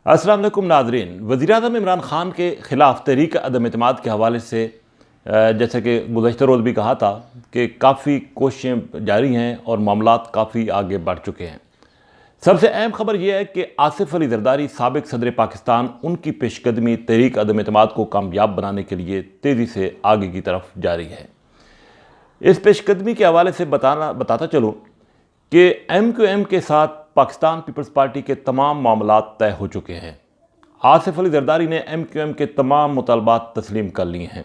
अस्सलाम वालेकुम नाज़रीन। वज़ीर-ए-आज़म इमरान ख़ान के ख़िलाफ़ तहरीक अदम एतमाद के हवाले से जैसे कि गुज़श्ता रोज़ भी कहा था कि काफ़ी कोशिशें जारी हैं और मामलात काफ़ी आगे बढ़ चुके हैं। सबसे अहम खबर यह है कि आसिफ अली ज़रदारी साबिक़ सदर पाकिस्तान, उनकी पेशकदमी तहरीक अदम एतमाद को कामयाब बनाने के लिए तेज़ी से आगे की तरफ जारी है। इस पेशकदमी के हवाले से बताता चलूँ कि MQM के साथ पाकिस्तान पीपल्स पार्टी के तमाम मामलात तय हो चुके हैं। आसिफ अली ज़रदारी ने MQM के तमाम मुतालबात तस्लीम कर लिए हैं।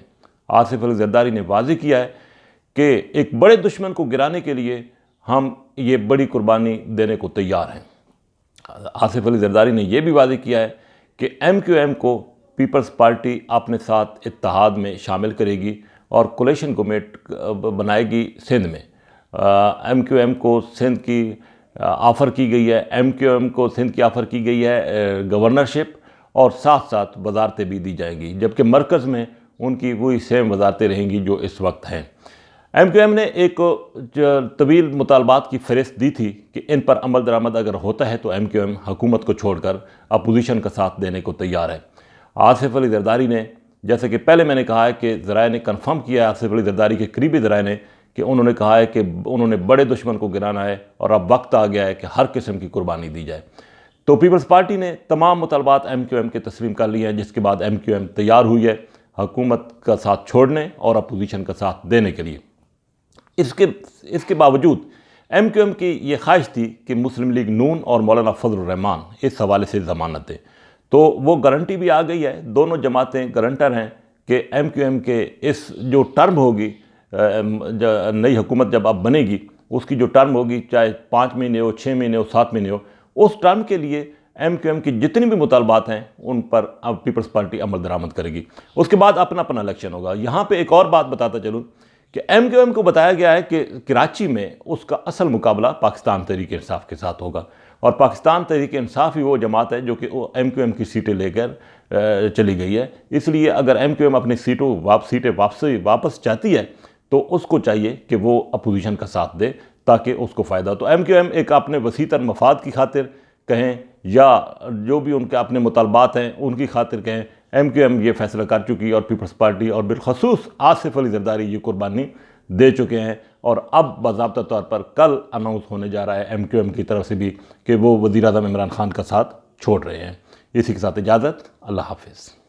आसिफ अली ज़रदारी ने वाज़ेह किया है कि एक बड़े दुश्मन को गिराने के लिए हम ये बड़ी कुर्बानी देने को तैयार हैं। आसिफ अली ज़रदारी ने यह भी वाज़ेह किया है कि MQM को पीपल्स पार्टी अपने साथ इत्तेहाद में शामिल करेगी और कोलिशन गवर्नमेंट बनाएगी सिंध में। MQM को सिंध की ऑफ़र की गई है, MQM को सिंध की ऑफ़र की गई है गवर्नरशिप और साथ साथ वजारतें भी दी जाएंगी, जबकि मरकज़ में उनकी वही सेम वजारतें रहेंगी जो इस वक्त हैं। MQM ने एक तवील मुतालबात की फ़हरिस्त दी थी कि इन पर अमल दरामद अगर होता है तो MQM हुकूमत को छोड़कर अपोजिशन का साथ देने को तैयार है। आसिफ अली ज़रदारी ने, जैसे कि पहले मैंने कहा है कि ज़राए ने कन्फर्म किया है, आसिफ अली ज़रदारी के करीबी ज़राए ने, कि उन्होंने कहा है कि उन्होंने बड़े दुश्मन को गिराना है और अब वक्त आ गया है कि हर किस्म की कुर्बानी दी जाए। तो पीपल्स पार्टी ने तमाम मुतालबात MQM के तस्लीम कर लिए हैं, जिसके बाद MQM तैयार हुई है हुकूमत का साथ छोड़ने और अपोजिशन का साथ देने के लिए। इसके बावजूद MQM की ये ख्वाहिश थी कि मुस्लिम लीग नून और मौलाना फजल रहमान इस हवाले से ज़मानत दें, तो वो गारंटी भी आ गई है। दोनों जमातें गारंटर हैं कि MQM के इस जो टर्म होगी, नई हुकूमत जब अब बनेगी, उसकी जो टर्म होगी, चाहे 5 महीने हो, 6 महीने हो, 7 महीने हो, उस टर्म के लिए MQM की जितनी भी मुतालबात हैं उन पर अब पीपल्स पार्टी अमल दरामद करेगी। उसके बाद अपना अपना इलेक्शन होगा। यहाँ पे एक और बात बताता चलूँ कि MQM को बताया गया है कि कराची में उसका असल मुकाबला पाकिस्तान तहरीक इंसाफ के साथ होगा और पाकिस्तान तहरीक इंसाफ ही वो जमात है जो कि MQM की सीटें लेकर चली गई है। इसलिए अगर MQM अपनी सीटें वापस चाहती है तो उसको चाहिए कि वो अपोजिशन का साथ दे ताकि उसको फ़ायदा। तो MQM एक अपने वसीतर मफाद की खातिर कहें या जो भी उनके अपने मुतालबात हैं उनकी खातिर कहें, MQM ये फ़ैसला कर चुकी है और पीपल्स पार्टी और बिलखसूस आसिफ अली ज़रदारी ये कुर्बानी दे चुके हैं। और अब बाज़ाब्ता तौर पर कल अनाउंस होने जा रहा है MQM की तरफ से भी कि वो वज़ीर-ए-आज़म इमरान ख़ान का साथ छोड़ रहे हैं। इसी के साथ इजाज़त, अल्लाह हाफ़िज़।